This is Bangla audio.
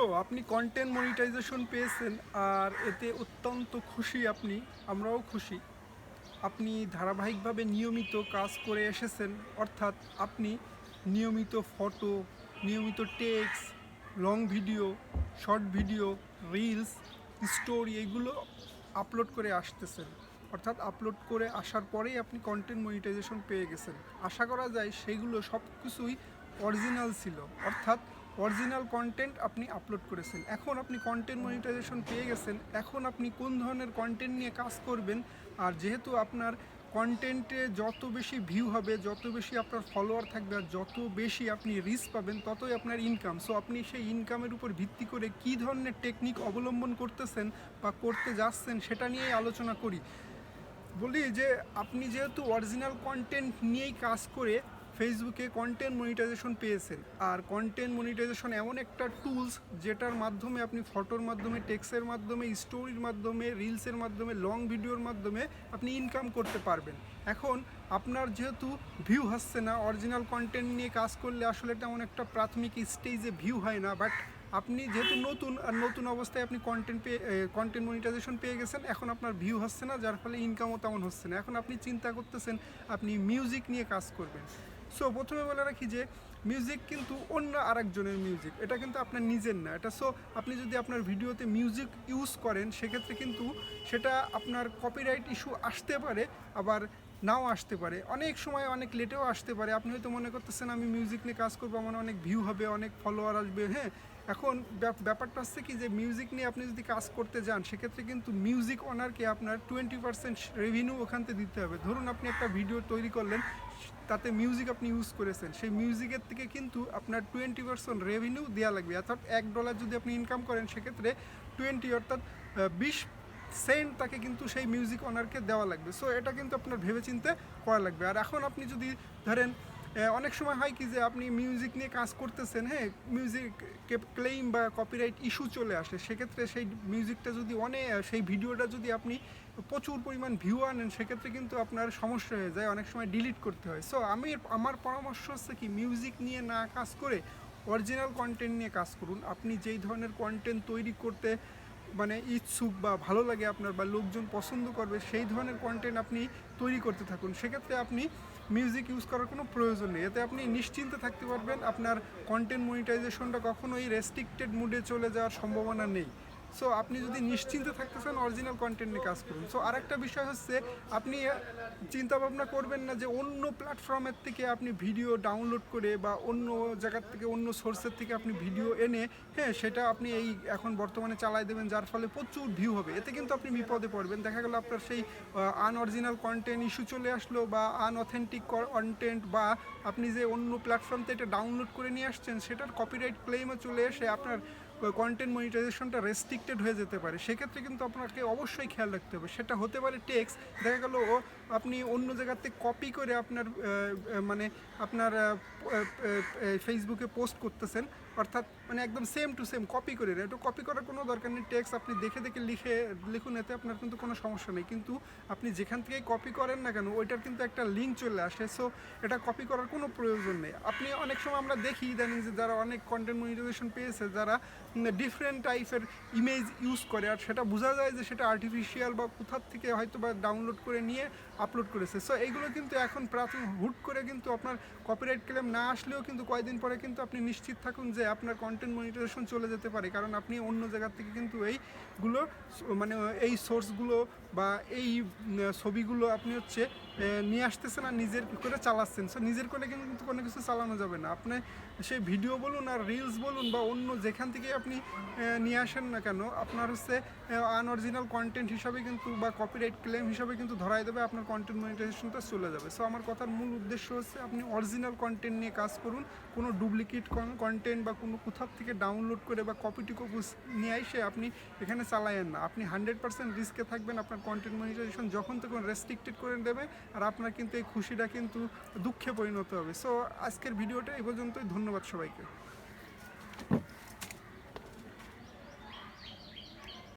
সো আপনি কন্টেন্ট মনিটাইজেশন পেয়েছেন আর এতে অত্যন্ত খুশি আপনি, আমরাও খুশি। আপনি ধারাবাহিকভাবে নিয়মিত কাজ করে এসেছেন, অর্থাৎ আপনি নিয়মিত ফটো, নিয়মিত text, long video, short video, reels, story এগুলো আপলোড করে আসতেছেন। অর্থাৎ আপলোড করে আসার পরেই আপনি কন্টেন্ট মনিটাইজেশন পেয়ে গেছেন। আশা করা যায় সেইগুলো সব কিছুই অরিজিনাল ছিল, অর্থাৎ অরিজিনাল কন্টেন্ট আপনি আপলোড করেছেন। এখন আপনি কন্টেন্ট মনিটাইজেশন পেয়ে গেছেন, এখন আপনি কোন ধরনের কন্টেন্ট নিয়ে কাজ করবেন। আর যেহেতু আপনার কন্টেন্টে যত বেশি ভিউ হবে, যত বেশি আপনার ফলোয়ার থাকবে, আর যত বেশি আপনি রিচ পাবেন, ততই আপনার ইনকাম। সো আপনি সেই ইনকামের উপর ভিত্তি করে কী ধরনের টেকনিক অবলম্বন করতেছেন বা করতে যাচ্ছেন সেটা নিয়েই আলোচনা করি। বলি যে আপনি যেহেতু অরিজিনাল কন্টেন্ট নিয়েই কাজ করে ফেসবুকে কন্টেন্ট মনিটাইজেশন পেয়েছেন, আর কন্টেন্ট মনিটাইজেশন এমন একটা টুলস যেটার মাধ্যমে আপনি ফটোর মাধ্যমে, টেক্সটের মাধ্যমে, স্টোরির মাধ্যমে, রিলসের মাধ্যমে, লং ভিডিওর মাধ্যমে আপনি ইনকাম করতে পারবেন। এখন আপনার যেহেতু ভিউ হচ্ছে না, অরিজিনাল কন্টেন্ট নিয়ে কাজ করলে আসলে তেমন একটা প্রাথমিক স্টেজে ভিউ হয় না, বাট আপনি যেহেতু নতুন অবস্থায় আপনি কন্টেন্ট মনিটাইজেশন পেয়ে গেছেন, এখন আপনার ভিউ হচ্ছে না, যার ফলে ইনকামও তেমন হচ্ছে না। এখন আপনি চিন্তা করতেছেন আপনি মিউজিক নিয়ে কাজ করবেন। সো প্রথমে বলে রাখি যে মিউজিক কিন্তু অন্য আরেকজনের মিউজিক, এটা কিন্তু আপনার নিজের না এটা। সো আপনি যদি আপনার ভিডিওতে মিউজিক ইউজ করেন, সেক্ষেত্রে কিন্তু সেটা আপনার কপিরাইট ইস্যু আসতে পারে, আবার নাও আসতে পারে, অনেক সময় অনেক লেটেও আসতে পারে। আপনি হয়তো মনে করতেছেন আমি মিউজিক নিয়ে কাজ করবো, আমার অনেক ভিউ হবে, অনেক ফলোয়ার আসবে। হ্যাঁ, এখন ব্যাপারটা হচ্ছে কি যে মিউজিক নিয়ে আপনি যদি কাজ করতে যান, সেক্ষেত্রে কিন্তু মিউজিক ওনারকে আপনার 20% রেভিনিউ ওখান থেকে দিতে হবে। ধরুন আপনি একটা ভিডিও তৈরি করলেন, তাতে মিউজিক আপনি ইউজ করেছেন, সেই মিউজিকের থেকে কিন্তু আপনার 20% রেভিনিউ দেওয়া লাগবে। অর্থাৎ $1 যদি আপনি ইনকাম করেন, সেক্ষেত্রে 20 অর্থাৎ 20 সেন্ট তাকে কিন্তু সেই মিউজিক ওনারকে দেওয়া লাগবে। সো এটা কিন্তু আপনার ভেবেচিন্তে করা লাগবে। আর এখন আপনি যদি ধরেন অনেক সময় হয় কি যে আপনি মিউজিক নিয়ে কাজ করতেছেন, হ্যাঁ, মিউজিক ক্লেইম বা কপিরাইট ইস্যু চলে আসে, সেক্ষেত্রে সেই মিউজিকটা যদি সেই ভিডিওটা যদি আপনি প্রচুর পরিমাণ ভিউ আনেন, সেক্ষেত্রে কিন্তু আপনার সমস্যা হয়ে যায়, অনেক সময় ডিলিট করতে হয়। সো আমার পরামর্শ হচ্ছে কি, মিউজিক নিয়ে না কাজ করে অরিজিনাল কন্টেন্ট নিয়ে কাজ করুন। আপনি যেই ধরনের কন্টেন্ট তৈরি করতে মানে ইচ্ছুক বা ভালো লাগে আপনার, বা লোকজন পছন্দ করবে, সেই ধরনের কন্টেন্ট আপনি তৈরি করতে থাকুন। সেক্ষেত্রে আপনি মিউজিক ইউজ করার কোনো প্রয়োজন নেই, এতে আপনি নিশ্চিন্তে থাকতে পারবেন। আপনার কন্টেন্ট মনিটাইজেশনটা কখনোই রেস্ট্রিক্টেড মুডে চলে যাওয়ার সম্ভাবনা নেই। সো আপনি যদি নিশ্চিন্তে থাকতে চান, অরিজিনাল কন্টেন্ট নিয়ে কাজ করুন। সো আরেকটা বিষয় হচ্ছে, আপনি চিন্তা ভাবনা করবেন না যে অন্য প্ল্যাটফর্মের থেকে আপনি ভিডিও ডাউনলোড করে বা অন্য জায়গার থেকে, অন্য সোর্সের থেকে আপনি ভিডিও এনে, হ্যাঁ, সেটা আপনি এখন বর্তমানে চালাই দেবেন, যার ফলে প্রচুর ভিউ হবে। এতে কিন্তু আপনি বিপদে পড়বেন। দেখা গেল আপনার সেই আনঅরিজিনাল কন্টেন্ট ইস্যু চলে আসলো, বা আনঅথেন্টিক কন্টেন্ট, বা আপনি যে অন্য প্ল্যাটফর্ম থেকে এটা ডাউনলোড করে নিয়ে আসছেন, সেটার কপিরাইট ক্লেমও চলে এসে আপনার কন্টেন্ট মনিটাইজেশনটা রেস্ট্রিক্টেড হয়ে যেতে পারে। সেক্ষেত্রে কিন্তু আপনাকে অবশ্যই খেয়াল রাখতে হবে। সেটা হতে পারে টেক্সট, দেখা গেল আপনি অন্য জায়গার থেকে কপি করে আপনার মানে আপনার ফেসবুকে পোস্ট করতেছেন, অর্থাৎ মানে একদম সেম টু সেম কপি করে। একটু কপি করার কোনো দরকার নেই, টেক্সট আপনি দেখে দেখে লিখুন, এতে আপনার কিন্তু কোনো সমস্যা নেই। কিন্তু আপনি যেখান থেকেই কপি করেন না কেন, ওইটার কিন্তু একটা লিঙ্ক চলে আসে। সো এটা কপি করার কোনো প্রয়োজন নেই। আপনি অনেক সময় আমরা দেখি ইদানিং যে যারা অনেক কন্টেন্ট মনিটাইজেশন পেয়েছে, যারা ডিফারেন্ট টাইপের ইমেজ ইউজ করে, আর সেটা বোঝা যায় যে সেটা আর্টিফিশিয়াল বা কোথার থেকে হয়তো বা ডাউনলোড করে নিয়ে আপলোড করেছে। সো এইগুলো কিন্তু এখন হুট করে কিন্তু আপনার কপিরাইট ক্লেম না আসলেও কিন্তু কয়েকদিন পরে কিন্তু আপনি নিশ্চিত থাকুন যে আপনার কন্টেন্ট মনিটাইজেশন চলে যেতে পারে, কারণ আপনি অন্য জায়গা থেকে কিন্তু এইগুলো মানে এই সোর্সগুলো বা এই ছবিগুলো আপনি হচ্ছে নিয়ে আসতেছেন আর নিজের করে চালাচ্ছেন। সো নিজের করে কিন্তু কোনো কিছু চালানো যাবে না। আপনি সেই ভিডিও বলুন আর রিলস বলুন বা অন্য যেখান থেকে আপনি নিয়ে আসেন না কেন, আপনার হচ্ছে আনঅরিজিনাল কন্টেন্ট হিসাবে কিন্তু বা কপিরাইট ক্লেম হিসাবে কিন্তু ধরাই দেবে, আপনার কন্টেন্ট মনিটাইজেশনটা চলে যাবে। সো আমার কথার মূল উদ্দেশ্য হচ্ছে আপনি অরিজিনাল কন্টেন্ট নিয়ে কাজ করুন। কোনো ডুপ্লিকেট কন্টেন্ট বা কোনো কোথার থেকে ডাউনলোড করে বা কপি নিয়ে এসে আপনি এখানে চালায়েন না। আপনি 100% রিস্কে থাকবেন, আপনার কন্টেন্ট মনিটাইজেশন যখন তখন রেস্ট্রিক্টেড করে দেবে, আর আপনার কিন্তু এই খুশিটা কিন্তু দুঃখে পরিণত হবে। সো আজকের ভিডিওটা এই পর্যন্তই। ধন্যবাদ সবাইকে।